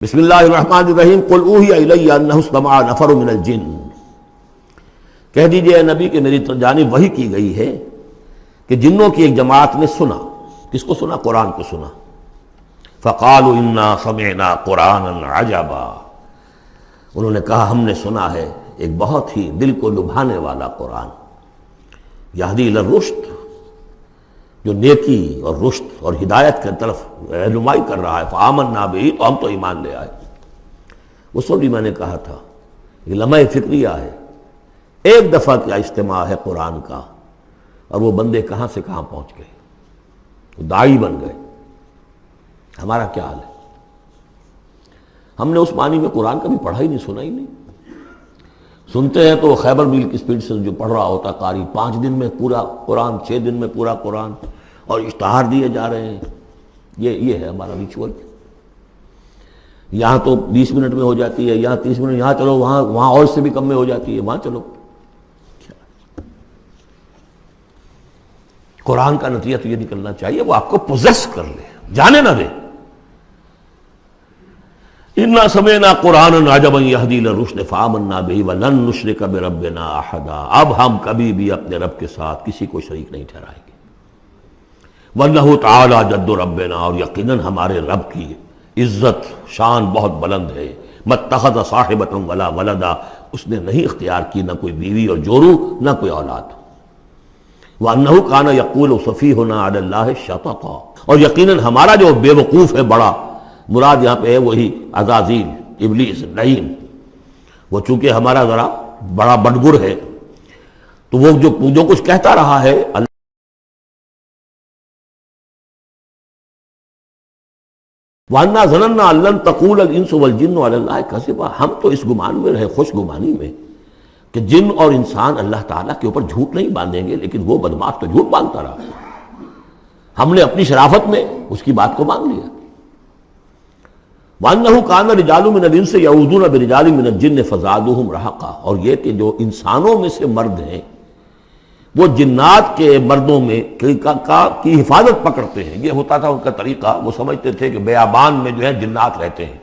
بسم اللہ الرحمن الرحیم قل اوحی الی انہ استمع نفر من الجن، کہہ دیجئے اے نبی کہ میری جانب وحی کی گئی ہے کہ جنوں کی ایک جماعت نے سنا۔ کس کو سنا؟ قرآن کو سنا۔ فقالوا انا سمعنا قرآنا عجبا، انہوں نے کہا ہم نے سنا ہے ایک بہت ہی دل کو لبھانے والا قرآن، یہدی الی الرشد، جو نیکی اور رشد اور ہدایت کی طرف رہنمائی کر رہا ہے۔ فآمنا بہ، تو ہم تو ایمان لے آئے۔ اس وقت بھی میں نے کہا تھا یہ لمحہ فکریہ ہے، ایک دفعہ کیا اجتماع ہے قرآن کا، اور وہ بندے کہاں سے کہاں پہنچ گئے، وہ داعی بن گئے۔ ہمارا کیا حال ہے؟ ہم نے اس معنی میں قرآن کبھی پڑھا ہی نہیں، سنا ہی نہیں۔ سنتے ہیں تو خیبر میل کی سپیڈ سے جو پڑھ رہا ہوتا قاری، 5 دن میں پورا قرآن، 6 دن میں پورا قرآن، اور اشتہار دیے جا رہے ہیں۔ یہ ہے ہمارا ریچول۔ یہاں تو 20 منٹ میں ہو جاتی ہے، یہاں 30 منٹ، یہاں چلو وہاں اور سے بھی کم میں ہو جاتی ہے، وہاں چلو۔ قرآن کا نتیجہ تو یہ نکلنا چاہیے وہ آپ کو پوزیس کر لے، جانے نہ دے۔ انا سمعنا قرآنا عجبا یہدی الی الرشد فآمنا بہ ولن نشرک بربنا احدا، اب ہم کبھی بھی اپنے رب کے ساتھ کسی کو شریک نہیں ٹھہرائیں گے۔ وانہ تعالی جد ربنا، اور یقیناً ہمارے رب کی عزت شان بہت بلند ہے۔ متخذ صاحبۃ ولا ولدا، اس نے نہیں اختیار کی نہ کوئی بیوی اور جورو نہ کوئی اولاد۔ وانہ کان یقول سفیہنا علی اللہ شططا، اور یقیناً ہمارا جو بے وقوف ہے بڑا، مراد یہاں پہ ہے وہی عزازیل، ابلیس، لعین، وہ چونکہ ہمارا ذرا بڑا بڈگر ہے، تو وہ جو کچھ کہتا رہا ہے وَأَنَّا ظَنَنَّا أَن لَّن تَقُولَ الْإِنسُ وَالْجِنُّ عَلَى اللَّهِ كَذِبًا، ہم تو اس گمان میں رہے، خوش گمانی میں، کہ جن اور انسان اللہ تعالیٰ کے اوپر جھوٹ نہیں باندھیں گے، لیکن وہ بدماش تو جھوٹ باندھتا رہا۔ ہم نے اپنی شرافت میں اس کی بات کو مان لیا۔ وَأَنَّهُ كَانَ رِجَالٌ مِّنَ الْإِنسِ يَعُوذُونَ بِرِجَالٍ مِّنَ الْجِنِّ فَزَادُوهُمْ رَهَقًا، اور یہ کہ جو انسانوں میں سے مرد ہیں وہ جنات کے مردوں میں کی حفاظت پکڑتے ہیں۔ یہ ہوتا تھا ان کا طریقہ، وہ سمجھتے تھے کہ بیابان میں جو ہے جنات رہتے ہیں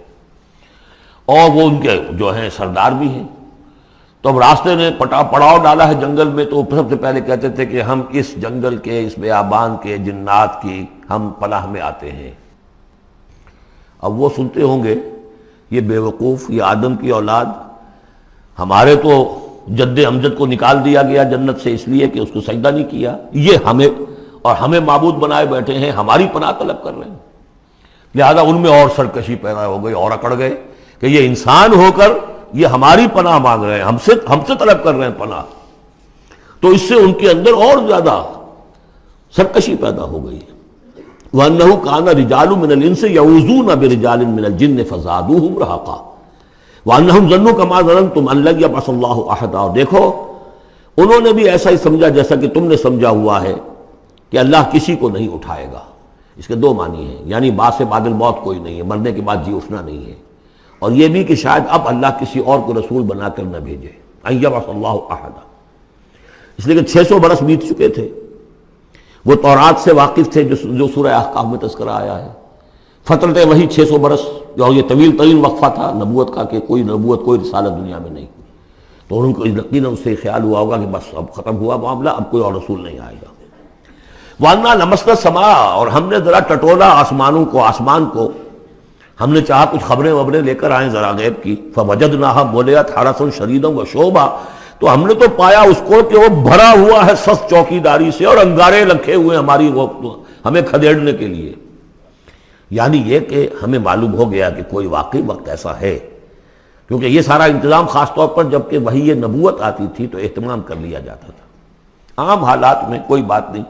اور وہ ان کے جو ہیں سردار بھی ہیں، تو اب راستے نے پڑاؤ ڈالا ہے جنگل میں، تو سب سے پہلے کہتے تھے کہ ہم اس جنگل کے، اس بیابان کے جنات کی ہم پناہ میں آتے ہیں۔ اب وہ سنتے ہوں گے یہ بے وقوف، یہ آدم کی اولاد، ہمارے تو جد امجد کو نکال دیا گیا جنت سے اس لیے کہ اس کو سجدہ نہیں کیا، یہ ہمیں معبود بنائے بیٹھے ہیں، ہماری پناہ طلب کر رہے ہیں۔ لہذا ان میں اور سرکشی پیدا ہو گئی، اور اکڑ گئے کہ یہ انسان ہو کر یہ ہماری پناہ مانگ رہے ہیں، ہم سے طلب کر رہے ہیں پناہ، تو اس سے ان کے اندر اور زیادہ سرکشی پیدا ہو گئی۔ وَأَنَّهُ كَانَ رِجَالٌ مِّنَ الْإِنسِ يَعُوذُونَ بِرِجَالٍ مِّنَ الْجِنِّ فَزَادُوهُمْ رَهَقًا وَأَنَّهُمْ ظَنُّوا كَمَا ظَنَنتُمْ أَن لَّن يَبْعَثَ اللَّهُ أَحَدًا، اور دیکھو انہوں نے بھی ایسا ہی سمجھا جیسا کہ تم نے سمجھا ہوا ہے کہ اللہ کسی کو نہیں اٹھائے گا۔ اس کے 2 معنی ہیں، یعنی بعد سے بعد الموت کوئی نہیں ہے، مرنے کے بعد جی اٹھنا نہیں ہے، اور یہ بھی کہ شاید اب اللہ کسی اور کو رسول بنا کر نہ بھیجے، أن يبعث الله أحدا، اس لیے کہ 600 برس بیت چکے تھے، وہ تورات سے واقف تھے جو سورہ احقاف میں تذکرہ آیا ہے۔ فترت وہی 600 برس، اور یہ طویل ترین وقفہ تھا نبوت کا، کہ کوئی نبوت کوئی رسالت دنیا میں نہیں، تو ان کو یقیناً اس سے خیال ہوا ہوگا کہ بس اب ختم ہوا معاملہ، اب کوئی اور رسول نہیں آئے گا۔ وَأَنَّا لَمَسْنَا السَّمَاءَ، اور ہم نے ذرا ٹٹولا آسمان کو، ہم نے چاہا کچھ خبریں لے کر آئیں ذرا غیب کی۔ فَوَجَدْنَاهَا مُلِئَتْ حَرَسًا شَدِيدًا وَشُوبًا، تو ہم نے تو پایا اس کو کہ وہ بھرا ہوا ہے سخت چوکیداری سے، اور انگارے رکھے ہوئے ہماری وہ ہمیں کھدیڑنے کے لیے۔ یعنی یہ کہ ہمیں معلوم ہو گیا کہ کوئی واقعی وقت ایسا ہے، کیونکہ یہ سارا انتظام خاص طور پر جب کہ وہی یہ نبوت آتی تھی تو اہتمام کر لیا جاتا تھا۔ عام حالات میں کوئی بات نہیں،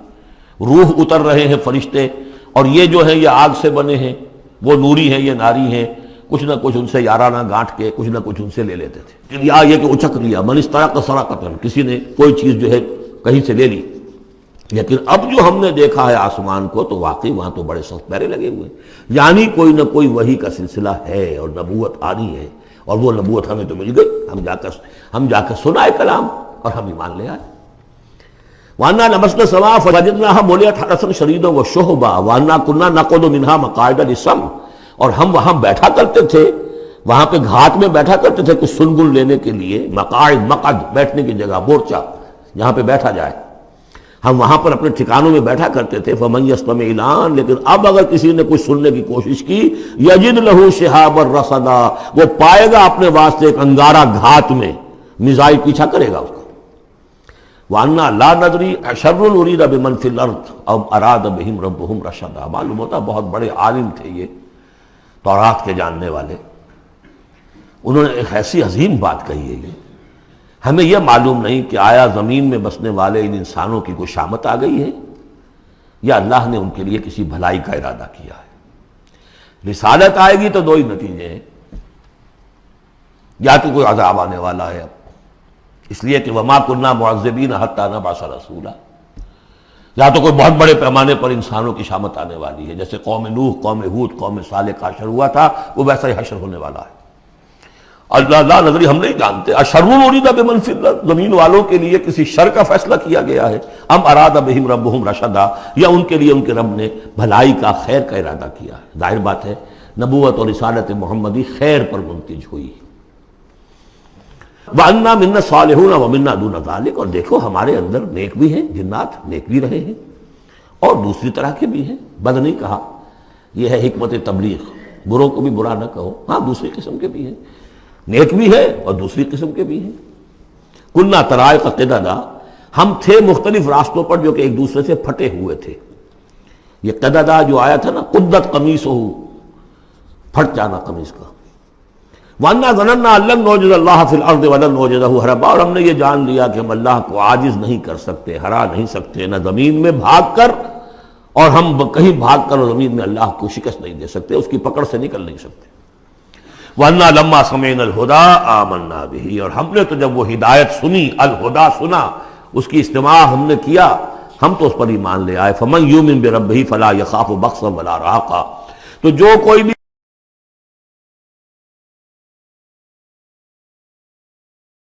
روح اتر رہے ہیں فرشتے، اور یہ جو ہیں یہ آگ سے بنے ہیں، وہ نوری ہیں یہ ناری ہیں، کچھ نہ کچھ ان سے یارانہ گانٹھ کے کچھ نہ کچھ ان سے لے لیتے تھے، یا یہ کہ اچک لیا، من استرق سرقۃ، کسی نے کوئی چیز جو ہے کہیں سے لے لی۔ لیکن اب جو ہم نے دیکھا ہے آسمان کو، تو واقعی وہاں تو بڑے سخت پہرے لگے ہوئے، یعنی کوئی نہ کوئی وحی کا سلسلہ ہے اور نبوت آنی ہے، اور وہ نبوت ہمیں تو مل گئی، ہم جا کر سنائے کلام اور ہم ایمان لے آئے۔ وَأَنَّا لَمَسْنَا السَّمَاءَ فَوَجَدْنَاهَا مُلِئَتْ حَرَسًا شَدِيدًا وَشُهُبًا وَأَنَّا كُنَّا نَقْعُدُ مِنْهَا مَقَاعِدَ لِلسَّمْعِ، اور ہم وہاں بیٹھا کرتے تھے، وہاں پہ گھاٹ میں بیٹھا کرتے تھے کچھ سنبل لینے کے لیے، مقاعد، مقعد بیٹھنے کی جگہ، مورچہ جہاں پہ بیٹھا جائے، ہم وہاں پر اپنے ٹھکانوں میں بیٹھا کرتے تھے۔ فمن یستمع الان، لیکن اب اگر کسی نے کچھ سننے کی کوشش کی، یجد لہ شہابا رصدا، وہ پائے گا اپنے واسطے ایک انگارہ گھات میں، میزائل پیچھا کرے گا اس کو۔ وَأَنَّا لَا نَدْرِي أَشَرٌّ أُرِيدَ بِمَنْ فِي الْأَرْضِ أَوْ أَرَادَ بِهِمْ رَبُّهُمْ رَشَدًا۔ معلوم ہوتا بہت بڑے عالم تھے یہ، تورات کے جاننے والے، انہوں نے ایک ایسی عظیم بات کہی ہے یہ، ہمیں یہ معلوم نہیں کہ آیا زمین میں بسنے والے ان انسانوں کی کوئی شامت آ گئی ہے یا اللہ نے ان کے لیے کسی بھلائی کا ارادہ کیا ہے۔ رسالت آئے گی تو دو ہی نتیجے ہیں، یا تو کوئی عذاب آنے والا ہے اب، اس لیے کہ وما كنا معذبین حتی نبعث رسولا، یا تو کوئی بہت بڑے پیمانے پر انسانوں کی شامت آنے والی ہے، جیسے قوم نوح، قوم ہود، قوم صالح کا حشر ہوا تھا، وہ ویسا ہی حشر ہونے والا ہے۔ اللہ لا نظری، ہم نہیں جانتے، اشر ارید بمن فی الارض، زمین والوں کے لیے کسی شر کا فیصلہ کیا گیا ہے، ام اراد بہم ربہم رشدا، یا ان کے لیے ان کے رب نے بھلائی کا، خیر کا ارادہ کیا ہے۔ ظاہر بات ہے نبوت اور رسالت محمدی خیر پر منتج ہوئی۔ وَأَنَّا مِنَّا الصَّالِحُونَ وَمِنَّا دُونَ ذَلِكَ، اور دیکھو ہمارے اندر نیک بھی ہیں، جنات نیک بھی رہے ہیں اور دوسری طرح کے بھی ہیں، بد نہیں کہا، یہ ہے حکمت تبلیغ، بروں کو بھی برا نہ کہو، ہاں دوسری قسم کے بھی ہیں، نیک بھی ہے اور دوسری قسم کے بھی ہیں۔ کُنَّا طَرَائِقَ قِدَدًا، ہم تھے مختلف راستوں پر جو کہ ایک دوسرے سے پھٹے ہوئے تھے۔ یہ قددا جو آیا تھا نا، قدت قمیصہ، پھٹ جانا قمیص کا۔ وَأَنَّا ظَنَنَّا أَن لَّن نُعْجِزَ اللَّهَ فِي الْأَرْضِ وَلَن نُعْجِزَهُ هَرَبًا، اور ہم نے یہ جان لیا کہ ہم اللہ کو عاجز نہیں کر سکتے، ہرا نہیں سکتے، نہ زمین میں بھاگ کر، اور ہم کہیں بھاگ کر اور زمین میں اللہ کو شکست نہیں دے سکتے، اس کی پکڑ سے نکل نہیں سکتے۔ وَأَنَّا لَمَّا سَمِعْنَا الْهُدَىٰ آمَنَّا بِهِ، اور ہم نے تو جب وہ ہدایت سنی، الہدا سنا، اس کی استماع ہم نے کیا، ہم تو اس پر ایمان لے آئے۔ فَمَن يُؤْمِن بِرَبِّهِ فَلَا يَخَافُ بَخْسًا وَلَا رَهَقًا، تو جو کوئی بھی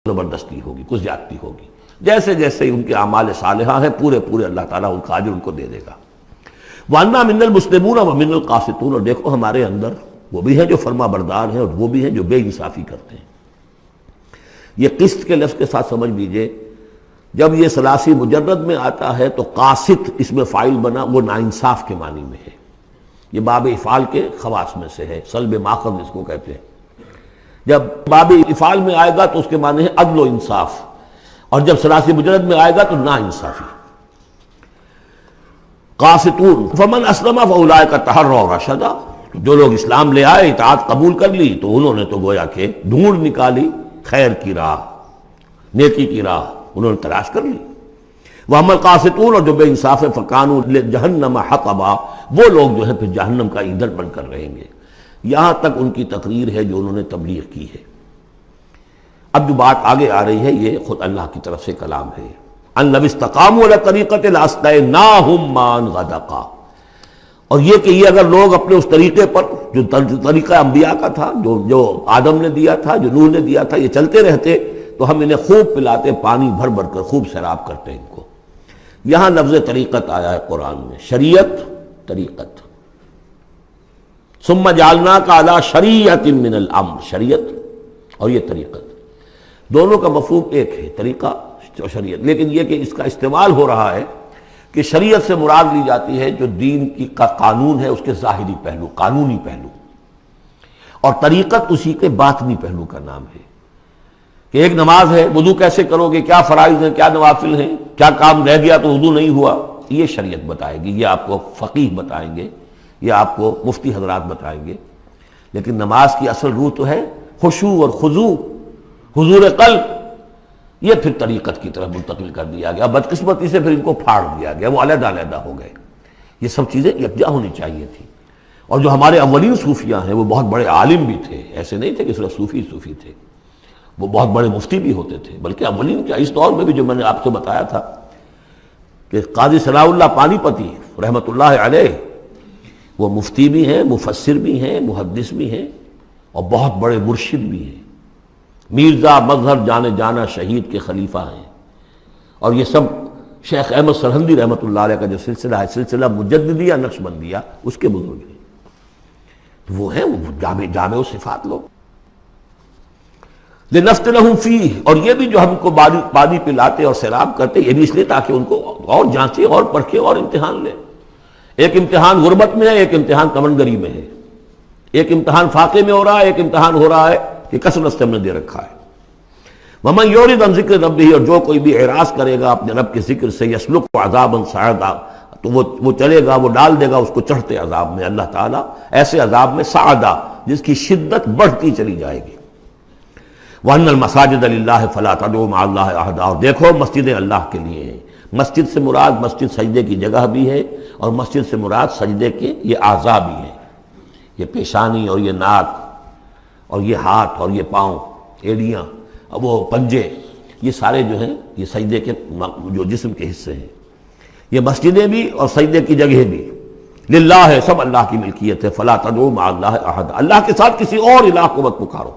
زبردستی ہوگی، کچھ زیادتی ہوگی، جیسے جیسے ان کے اعمال صالحہ ہیں پورے پورے اللہ تعالیٰ ان کا اجر ان کو دے دے گا۔ وَأَنَّا مِنَّا الْمُسْلِمُونَ وَمِنَّا الْقَاسِطُونَ، اور دیکھو ہمارے اندر وہ بھی ہیں جو فرما بردار ہیں اور وہ بھی ہیں جو بے انصافی کرتے ہیں۔ یہ قسط کے لفظ کے ساتھ سمجھ لیجئے، جب یہ ثلاثی مجرد میں آتا ہے تو قاسط اس میں فاعل بنا، وہ ناانصاف کے معنی میں ہے، یہ باب افعال کے خواص میں سے ہے، سلب ماخذ اس کو کہتے ہیں۔ جب باب افعال میں آئے گا تو اس کے معنی ہے عدل و انصاف، اور جب ثلاثی مجرد میں آئے گا تو نا انصافی۔ قاسطون فمن اسلم فاولئک تحروا رشدا، جو لوگ اسلام لے آئے، اطاعت قبول کر لی، تو انہوں نے تو گویا کہ ڈھونڈ نکالی خیر کی راہ، نیکی کی راہ انہوں نے تلاش کر لی۔ وَأَمَّا الْقَاسِطُونَ، اور جو بے انصاف ہیں، فَكَانُوا لِجَهَنَّمَ حَطَبًا، وہ لوگ جو ہے پھر جہنم کا ایندھن بن کر رہیں گے۔ یہاں تک ان کی تقریر ہے جو انہوں نے تبلیغ کی ہے۔ اب جو بات آگے آ رہی ہے یہ خود اللہ کی طرف سے کلام ہے۔ أَن لَوِ اسْتَقَامُوا عَلَى الطَّرِيقَةِ لَأَسْقَيْنَاهُم مَّاءً غَدَقًا، اور یہ کہ یہ اگر لوگ اپنے اس طریقے پر جو طریقہ انبیاء کا تھا، جو آدم نے دیا تھا، جو نوح نے دیا تھا، یہ چلتے رہتے تو ہم انہیں خوب پلاتے، پانی بھر بھر کر خوب سیراب کرتے ان کو۔ یہاں لفظ طریقت آیا ہے قرآن میں، شریعت، طریقت۔ ثم جعلناک علی شریعۃ من الامر، شریعت اور یہ طریقت، دونوں کا مفہوم ایک ہے، طریقہ اور شریعت، لیکن یہ کہ اس کا استعمال ہو رہا ہے کہ شریعت سے مراد لی جاتی ہے جو دین کی کا قانون ہے، اس کے ظاہری پہلو، قانونی پہلو، اور طریقت اسی کے باطنی پہلو کا نام ہے، کہ ایک نماز ہے، وضو کیسے کرو گے، کیا فرائض ہیں، کیا نوافل ہیں، کیا کام رہ گیا تو وضو نہیں ہوا، یہ شریعت بتائے گی، یہ آپ کو فقیہ بتائیں گے، یہ آپ کو مفتی حضرات بتائیں گے۔ لیکن نماز کی اصل روح تو ہے خشوع اور خضوع، حضور قلب، یہ پھر طریقت کی طرف منتقل کر دیا گیا، بدقسمتی سے پھر ان کو پھاڑ دیا گیا، وہ علیحدہ علیحدہ ہو گئے۔ یہ سب چیزیں یکجا ہونی چاہیے تھی۔ اور جو ہمارے اولین صوفیاء ہیں وہ بہت بڑے عالم بھی تھے، ایسے نہیں تھے کہ صرف صوفی تھے، وہ بہت بڑے مفتی بھی ہوتے تھے، بلکہ اولین کیا اس دور میں بھی جو میں نے آپ سے بتایا تھا کہ قاضی صلاح اللہ پانی پتی رحمۃ اللہ علیہ، وہ مفتی بھی ہیں، مفسر بھی ہیں، محدث بھی ہیں، اور بہت بڑے مرشد بھی ہیں، میرزا مظہر جانے جانا شہید کے خلیفہ ہیں، اور یہ سب شیخ احمد سرہندی رحمۃ اللہ علیہ کا جو سلسلہ ہے، سلسلہ مجددیہ نقشبندیہ، اس کے بزرگ ہیں۔ وہ ہیں وہ جامع صفات لوگ. لنفتنہم فیہ، اور یہ بھی جو ہم کو پانی پلاتے اور سیراب کرتے، یہ بھی اس لیے تاکہ ان کو اور جانچے اور پرکھے اور امتحان لیں. ایک امتحان غربت میں ہے، ایک امتحان تمنگری میں ہے، ایک امتحان فاقے میں ہو رہا ہے، ایک امتحان ہو رہا ہے کہ کثرت سے ہم نے دے رکھا ہے. ومن یعرض عن ذکر ربہ، اور جو کوئی بھی اعراض کرے گا اپنے رب کے ذکر سے، یسلک عذابا صعدا، تو وہ چلے گا، وہ ڈال دے گا اس کو چڑھتے عذاب میں اللہ تعالیٰ، ایسے عذاب میں صعدا جس کی شدت بڑھتی چلی جائے گی. وَأَنَّ الْمَسَاجِدَ لِلَّهِ فَلَا تَدْعُوا مَعَ اللَّهِ أَحَدًا، اور دیکھو مسجدیں اللہ کے لیے ہیں. مسجد سے مراد مسجد سجدے کی جگہ بھی ہے، اور مسجد سے مراد سجدے کے یہ اعضاء بھی ہیں. یہ پیشانی اور یہ ناک اور یہ ہاتھ اور یہ پاؤں، ایڑیاں اور وہ پنجے، یہ سارے جو ہیں یہ سجدے کے جو جسم کے حصے ہیں. یہ مسجدیں بھی اور سجدے کی جگہ بھی للہ ہے، سب اللہ کی ملکیت ہے. فَلَا تَدْعُوا مَعَ اللَّهِ أَحَدًا، اللہ کے ساتھ کسی اور الہ کو مت پکارو.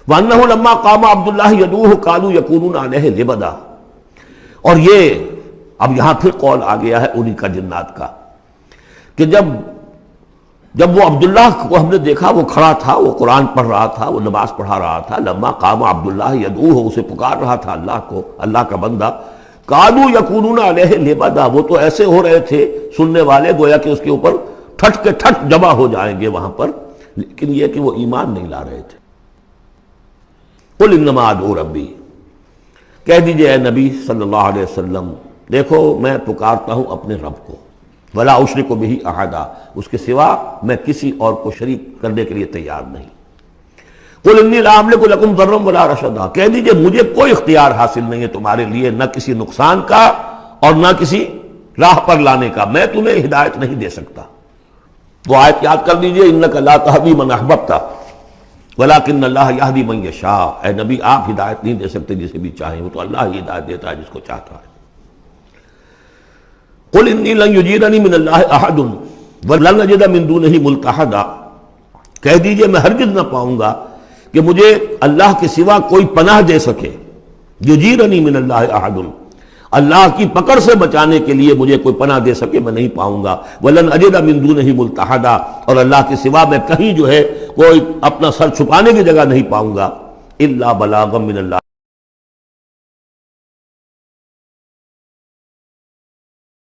وَأَنَّهُ لَمَّا قَامَ عَبْدُ اللَّهِ يَدْعُوهُ كَانُوا يَكُونُونَ عَلَيْهِ لِبَدًا. اور یہ اب یہاں پھر قول آ گیا ہے انہی کا جنات کا کہ جب وہ عبداللہ کو ہم نے دیکھا وہ کھڑا تھا، وہ قرآن پڑھ رہا تھا، وہ نماز پڑھا رہا تھا. لما قام عبداللہ یدعوہ، اسے پکار رہا تھا اللہ کو، اللہ کا بندہ. کانوا یکونون علیہ لبدا، وہ تو ایسے ہو رہے تھے سننے والے گویا کہ اس کے اوپر ٹھٹ کے ٹھٹ جمع ہو جائیں گے وہاں پر، لیکن یہ کہ وہ ایمان نہیں لا رہے تھے. قل انما ادعو ربی، کہہ دیجئے اے نبی صلی اللہ علیہ وسلم، دیکھو میں پکارتا ہوں اپنے رب کو. ولا اشرک بہ احدا، اس کے سوا میں کسی اور کو شریک کرنے کے لیے تیار نہیں. قل انی لا املک لکم ضرا ولا رشدا، کہہ دیجئے مجھے کوئی اختیار حاصل نہیں ہے تمہارے لیے، نہ کسی نقصان کا اور نہ کسی راہ پر لانے کا، میں تمہیں ہدایت نہیں دے سکتا. وہ آیت یاد کر دیجئے، انک لا تہدی من احببت ولکن اللہ یہدی من یشاء. اے نبی آپ ہدایت نہیں دے سکتے جسے بھی چاہیں، وہ تو اللہ ہی ہدایت دیتا ہے جس کو چاہتا ہے. قل انی لن یجیرنی من اللہ احد ولن اجد من دونہ ملتحدا، کہہ دیجئے میں ہرگز نہ پاؤں گا کہ مجھے اللہ کے سوا کوئی پناہ دے سکے. یجیرنی من اللہ احد، اللہ کی پکڑ سے بچانے کے لیے مجھے کوئی پناہ دے سکے میں نہیں پاؤں گا. ولن اجد من دونہ ملتحدا، اور اللہ کے سوا میں کہیں جو ہے کوئی اپنا سر چھپانے کی جگہ نہیں پاؤں گا. الا بلاغا من اللہ،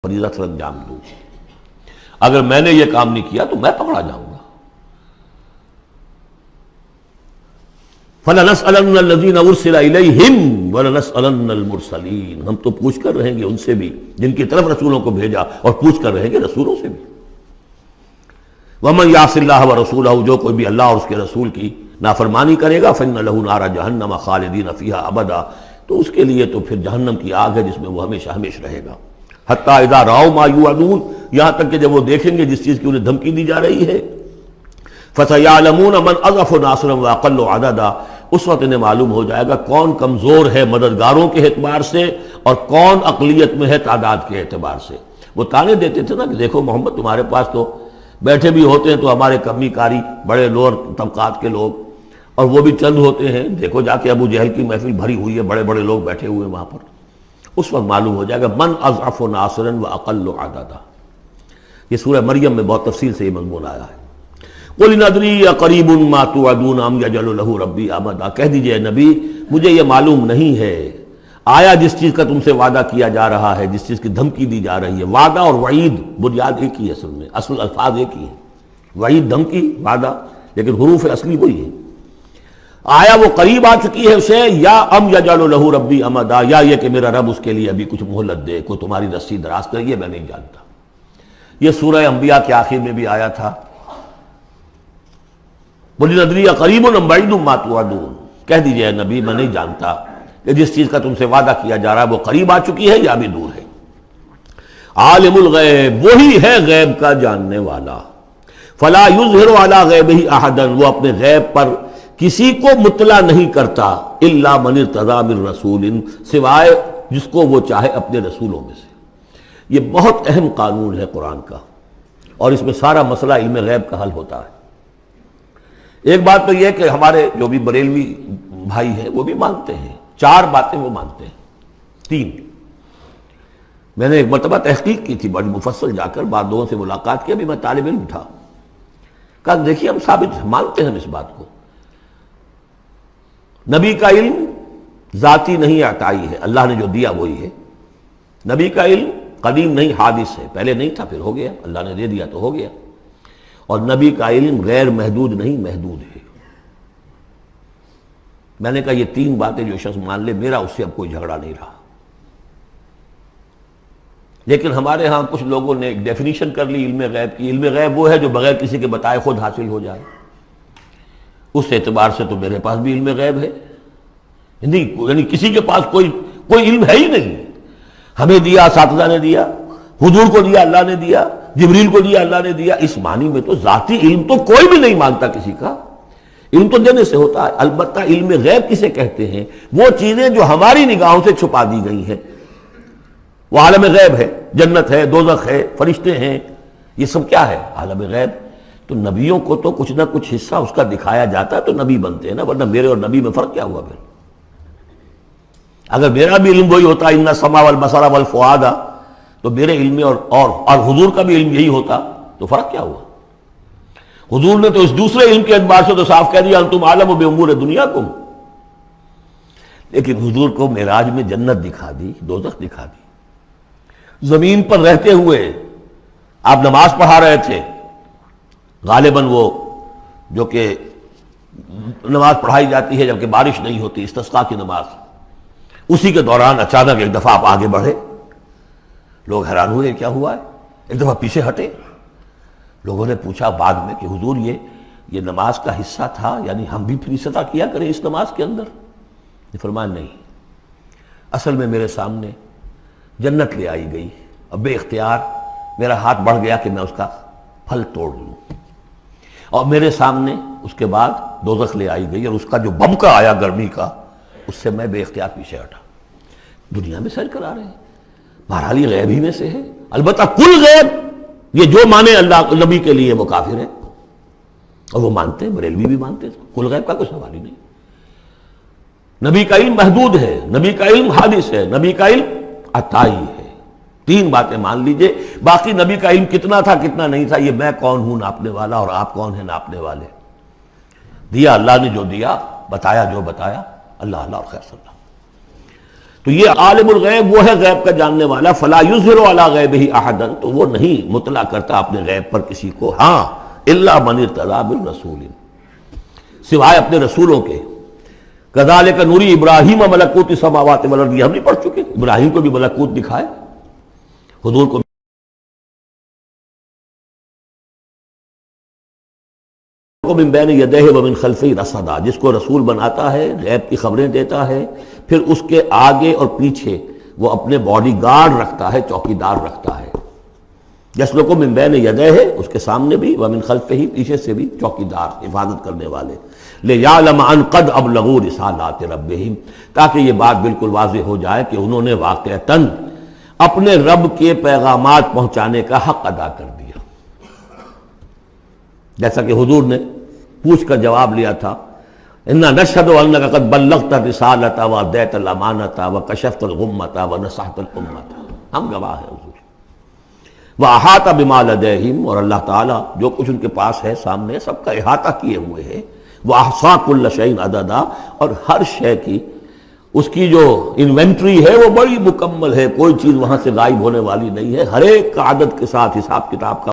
فریضہ سر انجام دوں. اگر میں نے یہ کام نہیں کیا تو میں پکڑا جاؤں گا. فَلَنَسْأَلَنَّ الَّذِينَ أُرْسِلَ إِلَيْهِمْ وَلَنَسْأَلَنَّ الْمُرْسَلِينَ، ہم تو پوچھ کر رہیں گے ان سے بھی جن کی طرف رسولوں کو بھیجا، اور پوچھ کر رہیں گے رسولوں سے بھی. وَمَنْ يَعْصِ اللَّهَ وَرَسُولَهُ، جو کوئی بھی اللہ اور اس کے رسول کی نافرمانی کرے گا، فَإِنَّ لَهُ نَارَ جَهَنَّمَ خَالِدِينَ فِيهَا أَبَدًا، تو اس کے لیے تو پھر جہنم کی آگ ہے جس میں وہ ہمیشہ ہمیشہ رہے گا. حتیٰ اذا رأوا ما یوعدون، یہاں تک کہ جب وہ دیکھیں گے جس چیز کی انہیں دھمکی دی جا رہی ہے. فَسَيَعْلَمُونَ مَنْ أَضْعَفُ نَاصِرًا وَأَقَلُّ عَدَدًا، اس وقت انہیں معلوم ہو جائے گا کون کمزور ہے مددگاروں کے اعتبار سے اور کون اقلیت میں ہے تعداد کے اعتبار سے. وہ تانے دیتے تھے نا کہ دیکھو محمد تمہارے پاس تو بیٹھے بھی ہوتے ہیں تو ہمارے کمی کاری بڑے لوور طبقات کے لوگ، اور وہ بھی چند ہوتے ہیں، دیکھو جا کے ابو جہل کی محفل بھری ہوئی ہے، بڑے بڑے لوگ بیٹھے ہوئے ہیں وہاں پر. اس وقت معلوم ہو جائے گا من اضعف ناصرا واقل عددا. یہ سورہ مریم میں بہت تفصیل سے یہ مضمون آیا ہے. قل ان ادری اقریب ما توعدون ام یجعل له ربی امدا، کہہ دیجئے اے نبی مجھے یہ معلوم نہیں ہے آیا جس چیز کا تم سے وعدہ کیا جا رہا ہے، جس چیز کی دھمکی دی جا رہی ہے. وعدہ اور وعید بنیاد ایک ہی ہے، اصل میں اصل الفاظ ایک ہی ہیں. وعید دھمکی، وعدہ لیکن حروف اصلی وہی ہے. آیا وہ قریب آ چکی ہے اسے، یا ام یجعل له ربی امدا، یا یہ کہ میرا رب اس کے لیے ابھی کچھ مہلت دے، کوئی تمہاری رسی دراز کریے، میں نہیں جانتا. یہ سورہ انبیاء کے آخر میں بھی آیا تھا. قل ادری اقریب ام بعید ما توعدون، کہہ دیجئے اے نبی میں نہیں جانتا کہ جس چیز کا تم سے وعدہ کیا جا رہا ہے وہ قریب آ چکی ہے یا بھی دور ہے. عالم الغیب، وہی ہے غیب کا جاننے والا. فلا یظہر علی غیبہ احدا، وہ اپنے غیب پر کسی کو مطلع نہیں کرتا. الا من ارتضی من رسول، سوائے جس کو وہ چاہے اپنے رسولوں میں سے. یہ بہت اہم قانون ہے قرآن کا، اور اس میں سارا مسئلہ علم غیب کا حل ہوتا ہے. ایک بات تو یہ کہ ہمارے جو بھی بریلوی بھائی ہیں وہ بھی مانتے ہیں، 4 باتیں وہ مانتے ہیں. 3 میں نے ایک مرتبہ تحقیق کی تھی بڑی مفصل، جا کر بعد لوگوں سے ملاقات کی، ابھی میں طالب علم تھا. کہا دیکھیے ہم ثابت مانتے ہیں ہم اس بات کو، نبی کا علم ذاتی نہیں عطائی ہے، اللہ نے جو دیا وہی ہے، نبی کا علم قدیم نہیں حادث ہے، پہلے نہیں تھا پھر ہو گیا، اللہ نے دے دیا تو ہو گیا، اور نبی کا علم غیر محدود نہیں محدود ہے۔ میں نے کہا یہ تین باتیں جو شخص مان لے میرا اس سے اب کوئی جھگڑا نہیں رہا۔ لیکن ہمارے ہاں کچھ لوگوں نے ایک ڈیفینیشن کر لی علم غیب کی، علم غیب وہ ہے جو بغیر کسی کے بتائے خود حاصل ہو جائے۔ اس اعتبار سے تو میرے پاس بھی علم غیب ہے، نہیں یعنی کسی کے پاس کوئی علم ہے ہی نہیں، ہمیں دیا اساتذہ نے دیا، حضور کو دیا اللہ نے دیا، جبریل کو دیا اللہ نے دیا، اس معنی میں تو ذاتی علم تو کوئی بھی نہیں مانگتا کسی کا، علم تو دینے سے ہوتا ہے۔ البتہ علم غیب کسے کہتے ہیں؟ وہ چیزیں جو ہماری نگاہوں سے چھپا دی گئی ہیں، وہ عالم غیب ہے، جنت ہے، دوزخ ہے، فرشتے ہیں، یہ سب کیا ہے؟ عالم غیب۔ تو نبیوں کو تو کچھ نہ کچھ حصہ اس کا دکھایا جاتا ہے تو نبی بنتے ہیں نا، ورنہ میرے اور نبی میں فرق کیا ہوا پھر؟ اگر میرا بھی علم وہی ہوتا ان السمع والبصر والفؤاد، تو میرے علم اور حضور کا بھی علم یہی ہوتا تو فرق کیا ہوا؟ حضور نے تو اس دوسرے علم کے اعتبار سے تو صاف کہہ دیا انتم عالم بامور دنیاکم، لیکن حضور کو معراج میں جنت دکھا دی، دوزخ دکھا دی۔ زمین پر رہتے ہوئے آپ نماز پڑھا رہے تھے، غالباً وہ جو کہ نماز پڑھائی جاتی ہے جبکہ بارش نہیں ہوتی، استسقاء کی نماز، اسی کے دوران اچانک ایک دفعہ آپ آگے بڑھے، لوگ حیران ہوئے کیا ہوا ہے، ایک دفعہ پیچھے ہٹے، لوگوں نے پوچھا بعد میں کہ حضور یہ نماز کا حصہ تھا، یعنی ہم بھی پھر اصلاح کیا کریں اس نماز کے اندر؟ یہ فرمایا نہیں، اصل میں میرے سامنے جنت لے آئی گئی، اب بے اختیار میرا ہاتھ بڑھ گیا کہ میں اس کا پھل توڑ لوں، اور میرے سامنے اس کے بعد دوزخ لے آئی گئی، اور اس کا جو بمکا آیا گرمی کا، اس سے میں بے اختیار پیچھے ہٹا۔ دنیا میں سیر کرا رہے ہیں، بہرحال یہ غیب ہی میں سے ہے۔ البتہ کل غیب یہ جو مانے اللہ نبی کے لیے وہ کافر ہے، اور وہ مانتے ہیں، بریلوی بھی مانتے ہیں، کل غیب کا کوئی سوال ہی نہیں۔ نبی کا علم محدود ہے، نبی کا علم حادث ہے، نبی کا علم عطائی ہے، تین باتیں مان لیجئے۔ باقی نبی کا علم کتنا تھا کتنا نہیں تھا یہ میں کون ہوں ناپنے والا، اور آپ کون ہیں ناپنے والے؟ دیا اللہ نے جو دیا، بتایا جو بتایا، اللہ اللہ اور خیر صلی اللہ۔ تو یہ عالم الغیب وہ ہے غیب کا جاننے والا، فلا یظہر علی غیبہ احدا، تو وہ نہیں مطلع کرتا اپنے غیب پر کسی کو، ہاں الا من ارتضی بالرسول، سوائے اپنے رسولوں کے۔ کذالک نوری ابراہیم ملکوت السماوات والارض، یہ ہم نہیں پڑھ چکے؟ ابراہیم کو بھی ملکوت دکھائے، حضور کو من بین یدیہ ومن خلفہ رصدا، جس کو رسول بناتا ہے، غیب کی خبریں دیتا ہے، پھر اس کے آگے اور پیچھے وہ اپنے باڈی گارڈ رکھتا ہے، چوکیدار رکھتا ہے۔ جسلو کو من بین یدیہ، اس کے سامنے بھی، ومن خلفہ ہی، پیچھے سے بھی چوکیدار، حفاظت کرنے والے۔ لیعلم ان قد ابلغوا رسالات ربہم، تاکہ یہ بات بالکل واضح ہو جائے کہ انہوں نے واقعتاً اپنے رب کے پیغامات پہنچانے کا حق ادا کر دیا، جیسا کہ حضور نے پوچھ کر جواب لیا تھا، انا نشہد انک قد بلغت الرسالۃ وادیت الامانۃ وکشفت الغمۃ ونصحت الامۃ، ہم گواہ ہیں حضور۔ واحاط بما لدیہم، اور اللہ تعالیٰ جو کچھ ان کے پاس ہے سامنے سب کا احاطہ کیے ہوئے ہے، واحصا کل شیء عددا، اور ہر شے کی اس کی جو انوینٹری ہے وہ بڑی مکمل ہے، کوئی چیز وہاں سے غائب ہونے والی نہیں ہے، ہر ایک کا عدد کے ساتھ حساب کتاب کا